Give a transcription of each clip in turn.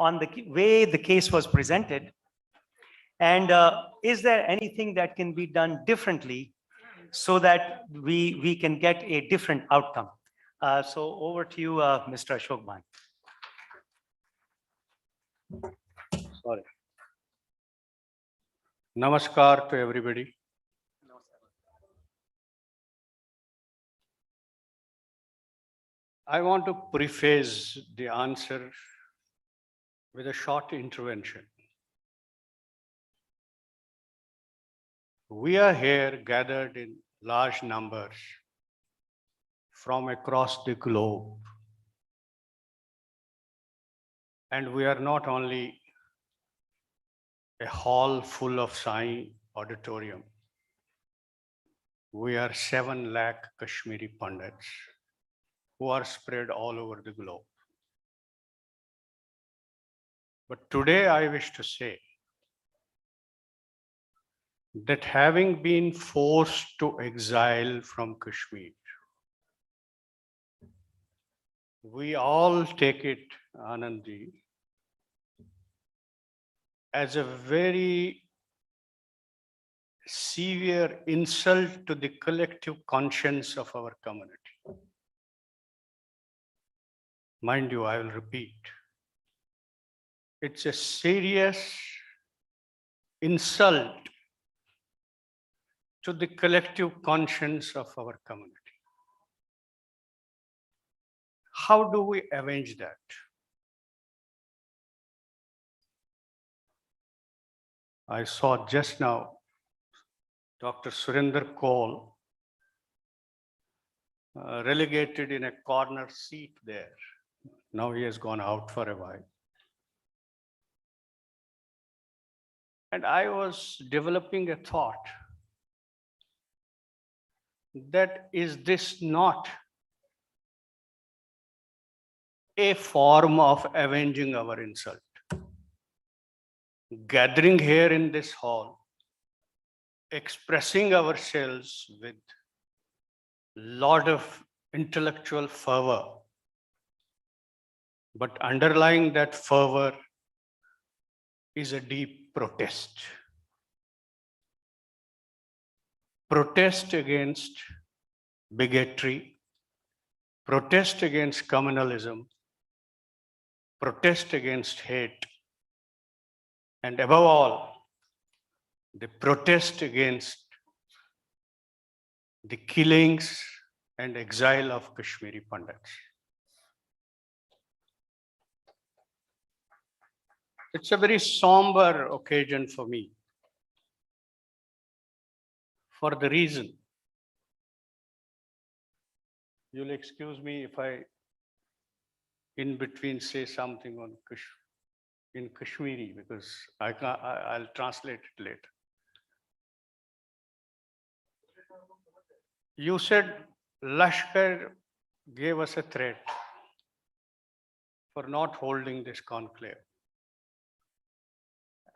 on the way the case was presented? And is there anything that can be done differently so that we can get a different outcome? So over to you, Mr. Ashok Bhan. Sorry. Namaskar to everybody. I want to preface the answer with a short intervention. We are here gathered in large numbers from across the globe. And we are not only a hall full of Sai auditorium. We are 7 lakh Kashmiri Pandits who are spread all over the globe. But today I wish to say that having been forced to exile from Kashmir, we all take it, Anandi, as a very severe insult to the collective conscience of our community. Mind you, I will repeat. It's a serious insult to the collective conscience of our community. How do we avenge that? I saw just now Dr. Surinder Kaul relegated in a corner seat there. Now he has gone out for a while. And I was developing a thought that is this not a form of avenging our insult? Gathering here in this hall, expressing ourselves with lot of intellectual fervor, but underlying that fervor is a deep protest. Protest against bigotry, protest against communalism, protest against hate, and above all, the protest against the killings and exile of Kashmiri Pandits. It's a very somber occasion for me, for the reason, you'll excuse me if I in between say something on in Kashmiri, because I'll translate it later. You said Lashkar gave us a threat for not holding this conclave.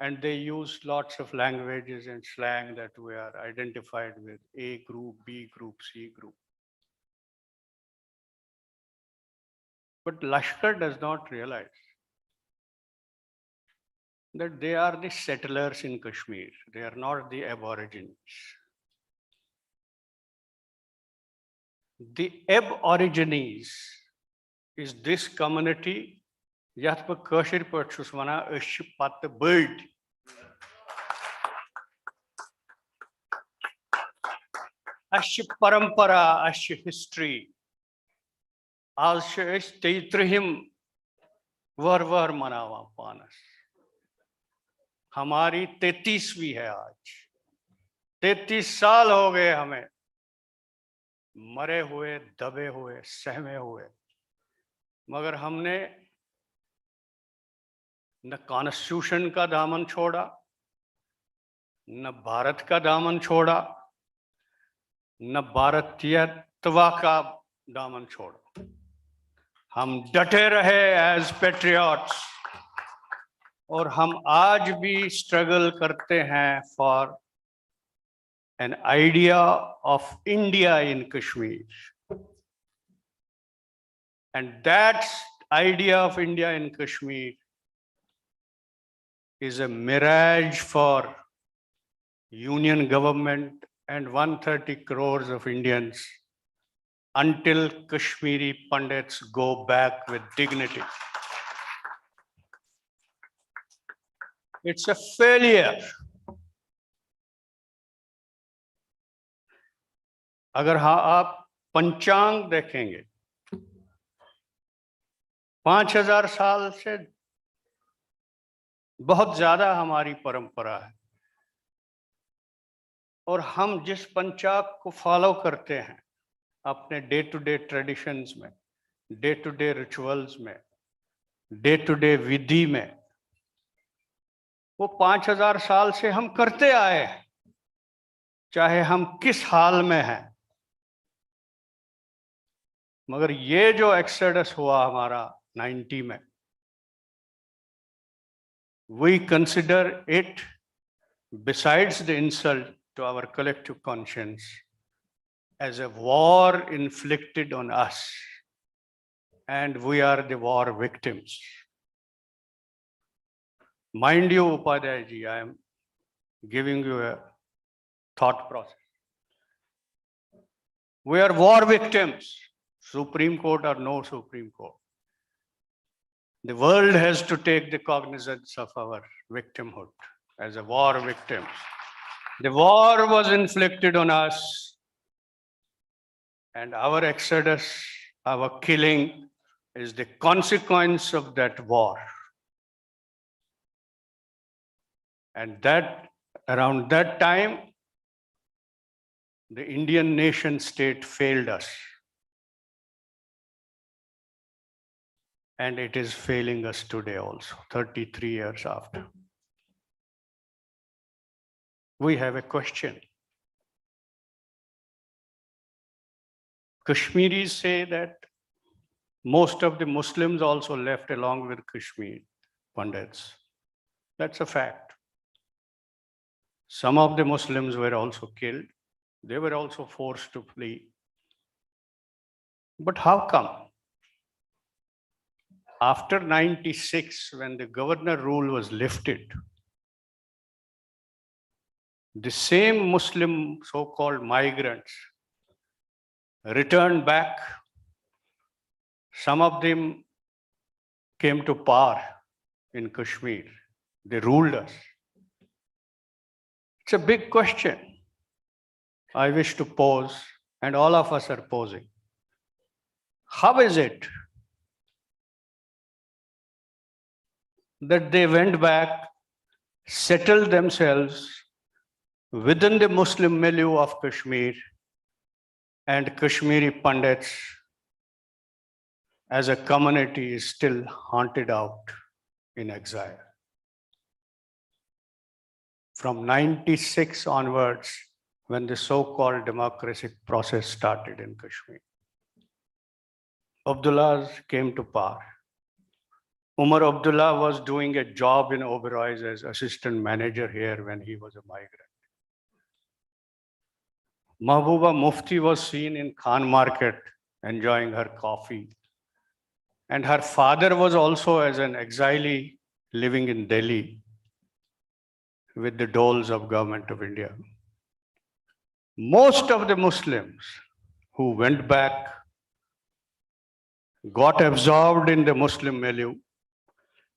And they used lots of languages and slang that we are identified with: A group, B group, C group. But Lashkar does not realize that they are the settlers in Kashmir. They are not the aborigines. The aborigines is this community yat pa kashir pachus wana ash pat bird. Ash parampara, ash history. Ash teitrihim var manawa panas. हमारी 33वीं है आज। 33 साल हो गए हमें मरे हुए, दबे हुए, सहमे हुए, मगर हमने न कॉन्स्टिट्यूशन का दामन छोड़ा, न भारत का दामन छोड़ा, न भारतीयत्व का दामन छोड़ा। हम डटे रहे एज पेट्रियट्स और हम आज भी स्ट्रगल करते हैं for an idea of India in Kashmir. And that idea of India in Kashmir is a mirage for union government and 130 crores of Indians until Kashmiri Pandits go back with dignity. It's a failure. अगर हाँ आप पंचांग देखेंगे 5000 साल से बहुत ज्यादा हमारी परंपरा है और हम जिस पंचांग को फॉलो करते हैं अपने डे टू डे ट्रेडिशंस में, डे टू डे रिचुअल्स में, डे टू डे विधि में, वो 5000 साल से हम करते आए हैं, चाहे हम किस हाल में हैं। मगर ये जो एक्सोडस हुआ हमारा 90 में, we consider it, besides the insult to our collective conscience, as a war inflicted on us, and we are the war victims. Mind you, Upadhyay ji, I am giving you a thought process. We are war victims, Supreme Court or no Supreme Court. The world has to take the cognizance of our victimhood as a war victims. The war was inflicted on us, and our exodus, our killing, is the consequence of that war. And that, around that time, the Indian nation state failed us. And it is failing us today also, 33 years after. We have a question. Kashmiris say that most of the Muslims also left along with Kashmir Pandits. That's a fact. Some of the Muslims were also killed. They were also forced to flee. But how come? After 96, when the governor rule was lifted, the same Muslim so-called migrants returned back. Some of them came to power in Kashmir. They ruled us. It's a big question I wish to pose, and all of us are posing. How is it that they went back, settled themselves within the Muslim milieu of Kashmir, and Kashmiri Pandits as a community is still haunted out in exile? From 96 onwards, when the so-called democratic process started in Kashmir, Abdullahs came to power. Umar Abdullah was doing a job in Oberoi's as assistant manager here when he was a migrant. Mahbooba Mufti was seen in Khan Market enjoying her coffee. And her father was also as an exilee living in Delhi with the doles of Government of India. Most of the Muslims who went back got absorbed in the Muslim milieu,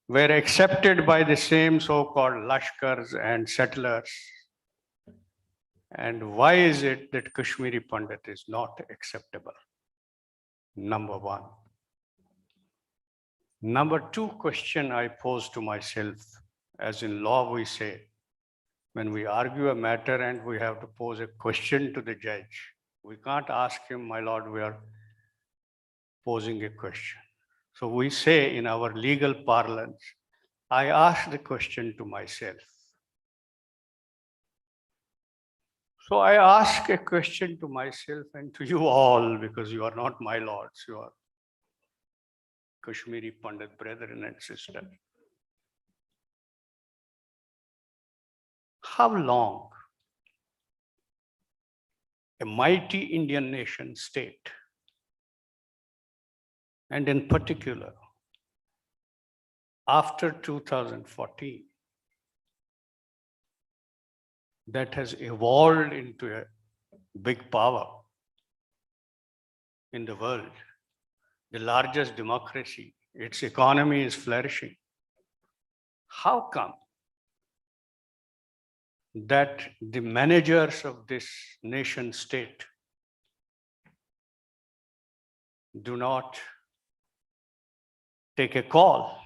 were accepted by the same so-called Lashkars and settlers. And why is it that Kashmiri Pandit is not acceptable? Number one. Number two question I pose to myself, as in law we say, when we argue a matter and we have to pose a question to the judge, we can't ask him, my lord, we are posing a question. So we say in our legal parlance, I ask the question to myself. So I ask a question to myself and to you all, because you are not my lords, you are Kashmiri Pandit brethren and sisters. How long a mighty Indian nation state, and in particular, after 2014, that has evolved into a big power in the world, the largest democracy, its economy is flourishing. How come that the managers of this nation state do not take a call,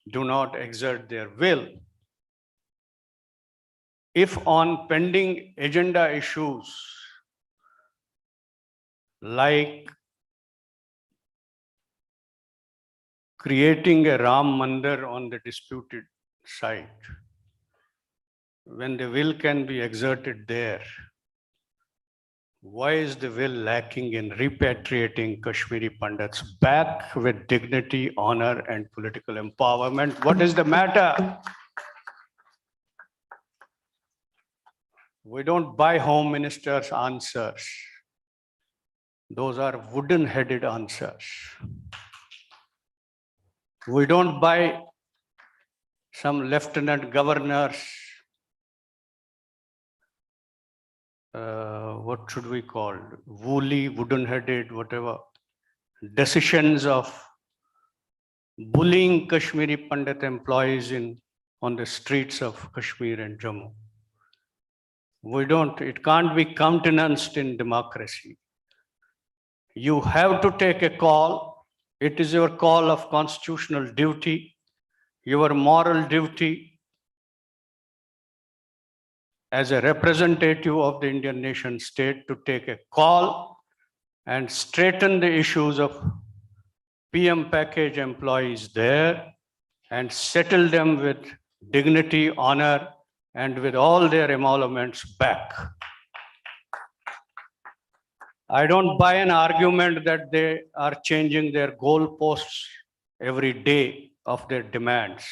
do not exert their will? If on pending agenda issues like creating a Ram Mandir on the disputed site, when the will can be exerted there, why is the will lacking in repatriating Kashmiri Pandits back with dignity, honor, and political empowerment? What is the matter? We don't buy Home Minister's answers. Those are wooden-headed answers. We don't buy some lieutenant governors, what should we call, woolly, wooden-headed, whatever, decisions of bullying Kashmiri Pandit employees on the streets of Kashmir and Jammu. It can't be countenanced in democracy. You have to take a call. It is your call of constitutional duty, your moral duty as a representative of the Indian nation state to take a call and straighten the issues of PM package employees there and settle them with dignity, honor, and with all their emoluments back. I don't buy an argument that they are changing their goalposts every day of their demands.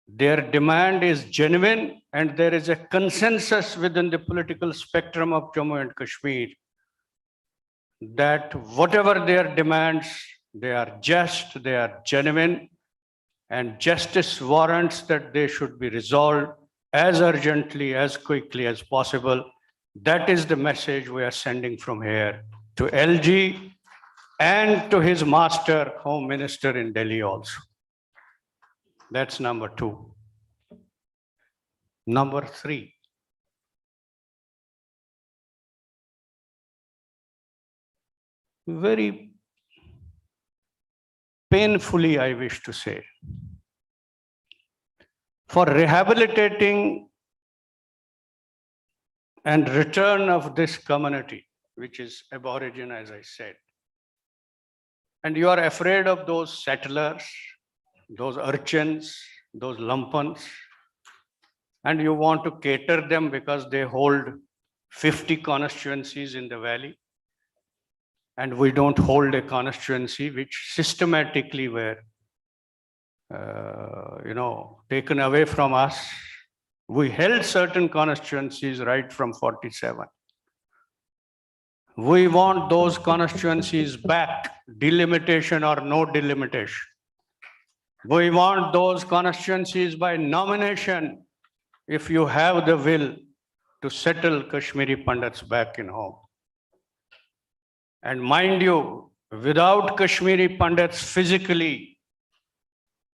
Their demand is genuine, and there is a consensus within the political spectrum of Jammu and Kashmir that whatever their demands, they are just, they are genuine, and justice warrants that they should be resolved as urgently, as quickly as possible. That is the message we are sending from here to LG and to his master, Home Minister in Delhi also. That's number 2. Number 3. Very painfully, I wish to say, for rehabilitating and return of this community, which is Aborigine, as I said, and you are afraid of those settlers, those urchins, those lumpans, and you want to cater them because they hold 50 constituencies in the valley, and we don't hold a constituency which systematically were taken away from us. We held certain constituencies right from 47. We want those constituencies back, delimitation or no delimitation. We want those constituencies by nomination if you have the will to settle Kashmiri Pandits back in home. And mind you, without Kashmiri Pandits physically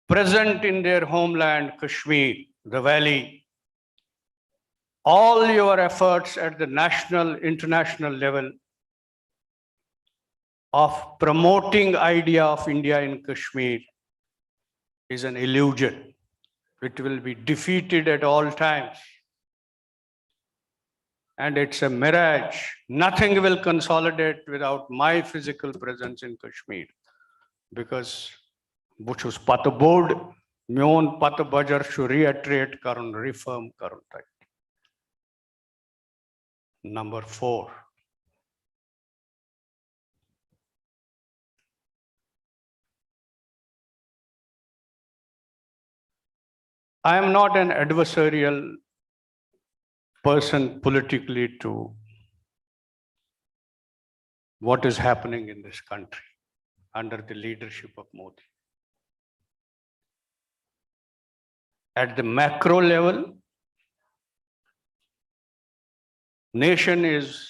present in their homeland, Kashmir, the valley, all your efforts at the national, international level of promoting idea of India in Kashmir is an illusion. It will be defeated at all times. And it's a mirage. Nothing will consolidate without my physical presence in Kashmir. Because Buchus Pata Board, Myon Pata Bajar should reiterate Karun, reform Karun. Number 4. I am not an adversarial person politically to what is happening in this country under the leadership of Modi. At the macro level, nation is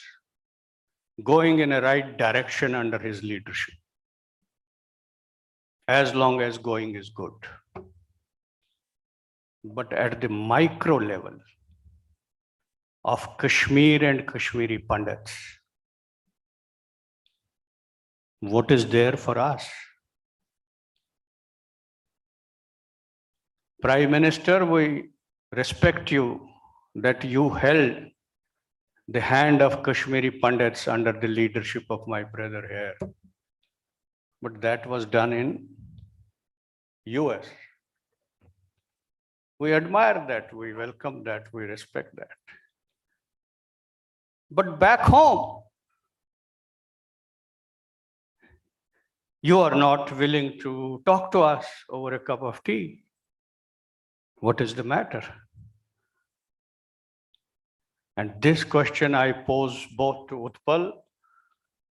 going in a right direction under his leadership, as long as going is good. But at the micro level of Kashmir and Kashmiri Pandits, what is there for us? Prime Minister, we respect you that you held the hand of Kashmiri Pandits under the leadership of my brother here. But that was done in US. We admire that, we welcome that, we respect that. But back home, you are not willing to talk to us over a cup of tea. What is the matter? And this question I pose both to Utpal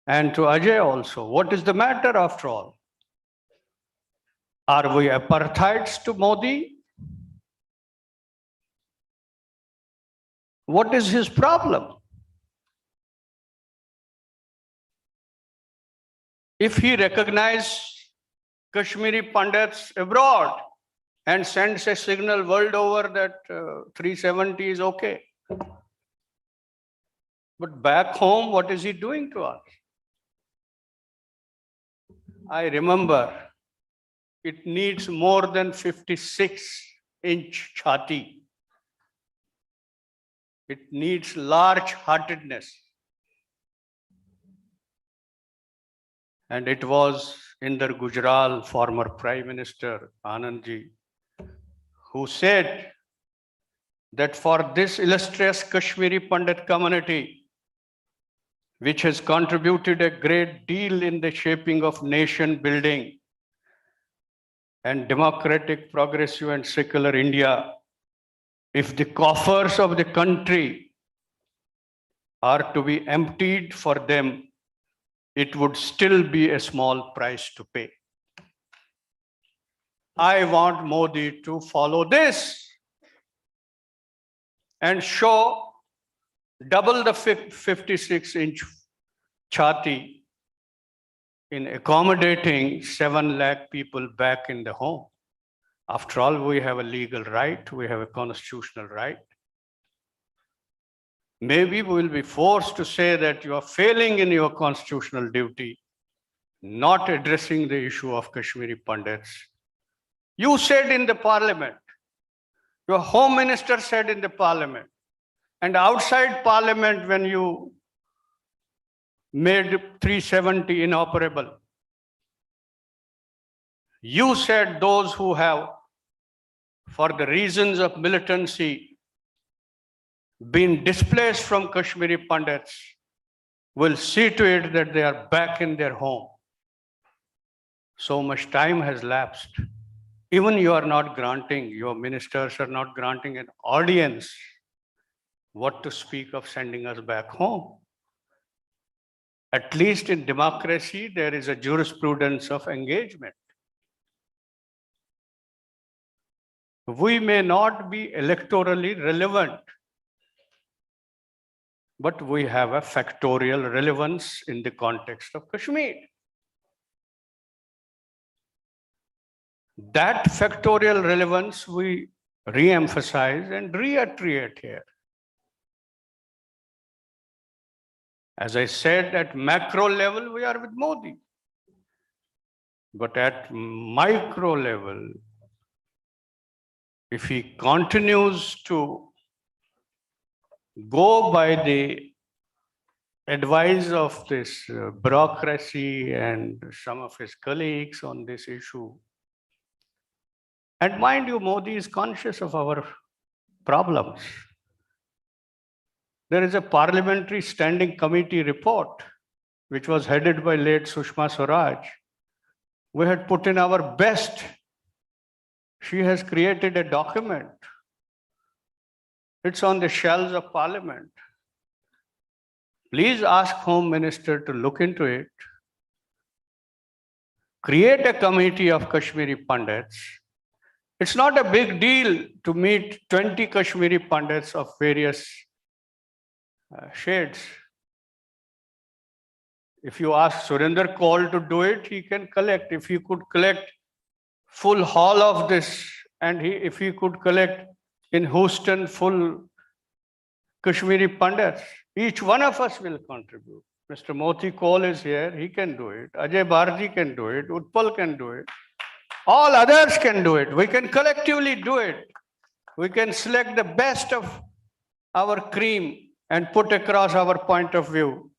and to Ajay also. What is the matter after all? Are we apartheids to Modi? What is his problem? If he recognizes Kashmiri Pandits abroad and sends a signal world over that 370 is okay. But back home, what is he doing to us? I remember it needs more than 56-inch chhati. It needs large-heartedness. And it was Inder Gujral, former Prime Minister Anandji, who said that for this illustrious Kashmiri Pandit community, which has contributed a great deal in the shaping of nation building and democratic, progressive and secular India, if the coffers of the country are to be emptied for them, it would still be a small price to pay. I want Modi to follow this and show double the 56-inch chhati in accommodating 7 lakh people back in the home. After all, we have a legal right, we have a constitutional right. Maybe we will be forced to say that you are failing in your constitutional duty, not addressing the issue of Kashmiri Pandits. You said in the parliament, your home minister said in the parliament, and outside parliament when you made 370 inoperable, you said those who have, for the reasons of militancy, been displaced from Kashmiri Pandits will see to it that they are back in their home. So much time has lapsed. Even you are not granting, your ministers are not granting an audience. What to speak of sending us back home? At least in democracy, there is a jurisprudence of engagement. We may not be electorally relevant, but we have a factorial relevance in the context of Kashmir. That factorial relevance we re-emphasize and reiterate here. As I said, at macro level, we are with Modi. But at micro level, if he continues to go by the advice of this bureaucracy and some of his colleagues on this issue, and mind you, Modi is conscious of our problems. There is a parliamentary standing committee report, which was headed by late Sushma Swaraj. We had put in our best. She has created a document. It's on the shelves of parliament. Please ask Home Minister to look into it. Create a committee of Kashmiri Pandits. It's not a big deal to meet 20 Kashmiri Pandits of various shades. If you ask Surinder Kaul to do it, he can collect. If he could collect full hall of this, and if he could collect in Houston full Kashmiri Pandits, each one of us will contribute. Mr. Moti Kaul is here, he can do it. Ajay Bharji can do it. Utpal can do it. All others can do it. We can collectively do it. We can select the best of our cream and put across our point of view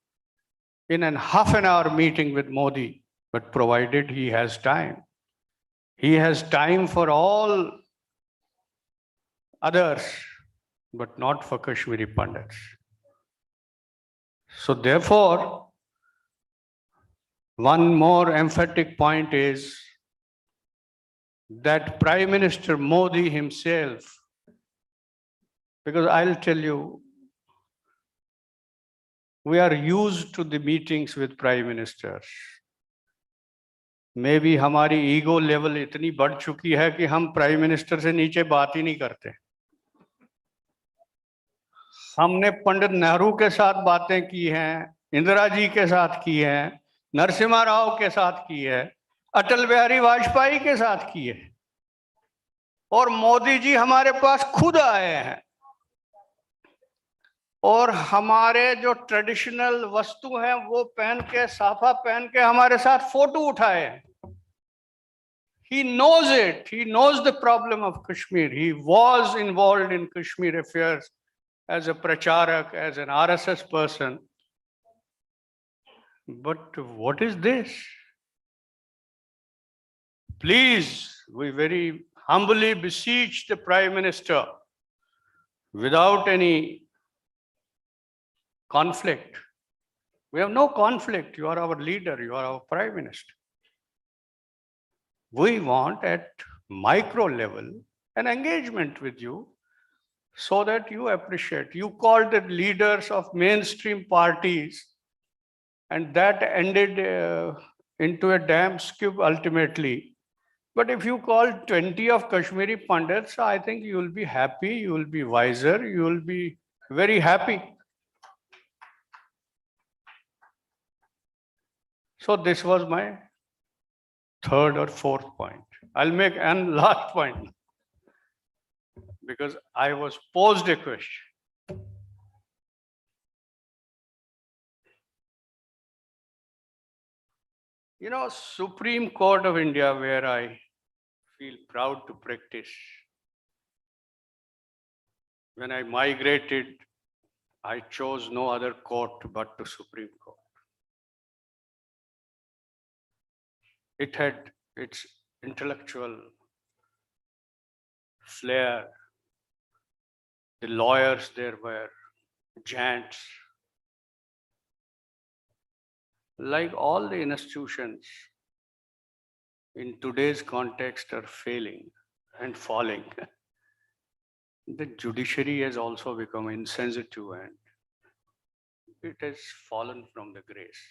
in a half an hour meeting with Modi, but provided he has time. He has time for all others, but not for Kashmiri Pandits. So therefore, one more emphatic point is that Prime Minister Modi himself, because I'll tell you, we are used to the meetings with Prime Ministers. Maybe हमारी ego level इतनी बढ़ चुकी है कि हम prime minister से नीचे बात ही नहीं करते. हमने पंडित नेहरू के साथ बातें की हैं, इंदिरा जी के साथ की हैं, नरसिम्हा राव के साथ की है, अटल बिहारी वाजपेयी के साथ की है, और मोदी जी हमारे पास खुद आए हैं और हमारे जो ट्रेडिशनल वस्तु हैं वो पहन के, साफा पहन के हमारे साथ फोटो उठाए हैं. He knows it. He knows the problem of Kashmir. He was involved in Kashmir affairs as a pracharak, as an RSS person. But what is this? Please, we very humbly beseech the Prime Minister, without any conflict. We have no conflict. You are our leader. You are our Prime Minister. We want at micro level an engagement with you so that you appreciate. You called the leaders of mainstream parties and that ended into a damn skip ultimately. But if you call 20 of Kashmiri Pandits, I think you will be happy, you will be wiser, you will be very happy. So this was my third or fourth point. I'll make an last point because I was posed a question. You know, Supreme Court of India, where I feel proud to practice. When I migrated, I chose no other court but the Supreme Court. It had its intellectual flair. The lawyers there were giants. Like all the institutions in today's context are failing and falling. The judiciary has also become insensitive and it has fallen from the grace.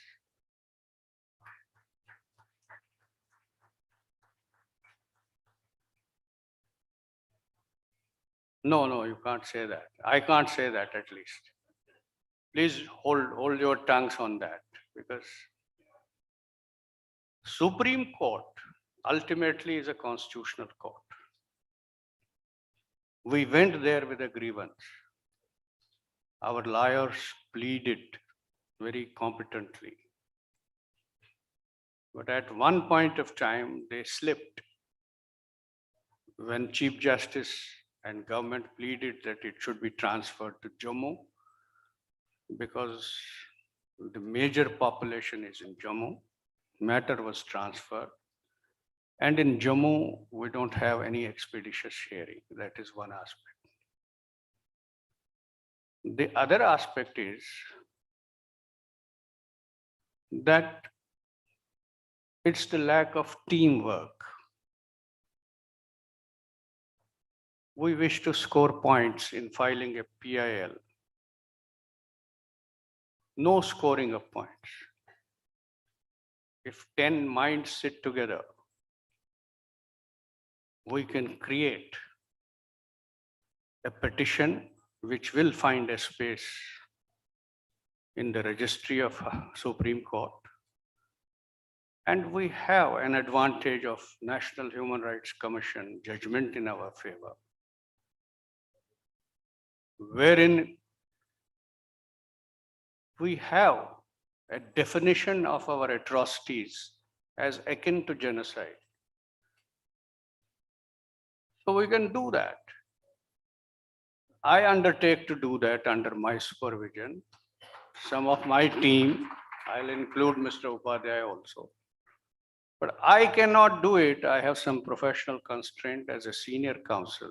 No, you can't say that. I can't say that at least. Please hold your tongues on that, because Supreme Court ultimately is a constitutional court. We went there with a grievance. Our lawyers pleaded very competently. But at one point of time, they slipped. When Chief Justice and government pleaded that it should be transferred to Jammu, because the major population is in Jammu, matter was transferred. And in Jammu, we don't have any expeditious hearing. That is one aspect. The other aspect is that it's the lack of teamwork. We wish to score points in filing a PIL. No scoring of points. If 10 minds sit together, we can create a petition which will find a space in the registry of Supreme Court. And we have an advantage of National Human Rights Commission judgment in our favor, wherein we have a definition of our atrocities as akin to genocide. So we can do that. I undertake to do that under my supervision. Some of my team, I'll include Mr. Upadhyay also. But I cannot do it. I have some professional constraint as a senior counsel.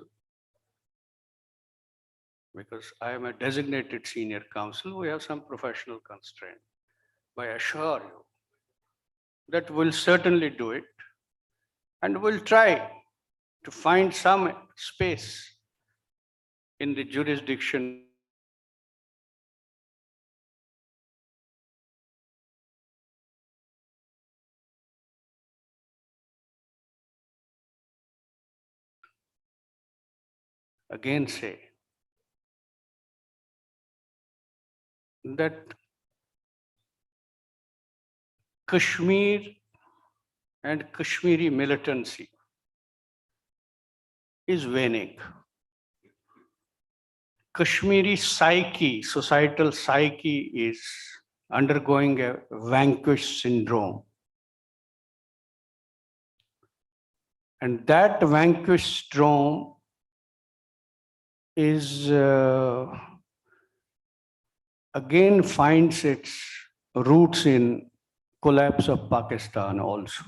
Because I am a designated senior counsel, we have some professional constraint. But I assure you that we'll certainly do it, and we'll try to find some space in the jurisdiction again say that Kashmir and Kashmiri militancy is waning. Kashmiri psyche, societal psyche is undergoing a vanquished syndrome. And that vanquished syndrome is again finds its roots in collapse of Pakistan also.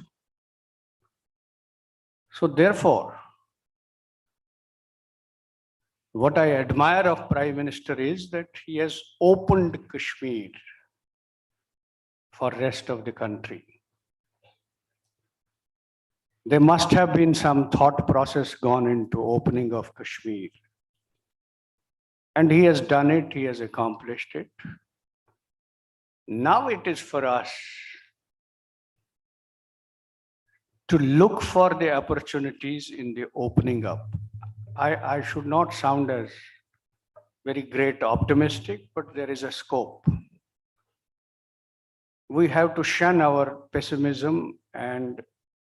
So therefore, what I admire of Prime Minister is that he has opened Kashmir for rest of the country. There must have been some thought process gone into opening of Kashmir. And he has done it, he has accomplished it. Now it is for us to look for the opportunities in the opening up. I should not sound as very great optimistic, but there is a scope. We have to shun our pessimism and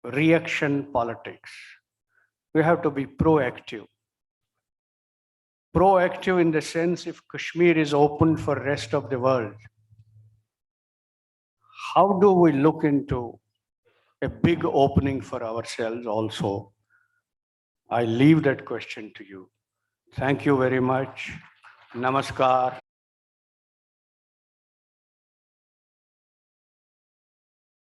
reaction politics. We have to be proactive. Proactive in the sense if Kashmir is open for rest of the world, how do we look into a big opening for ourselves also? I leave that question to you. Thank you very much. Namaskar.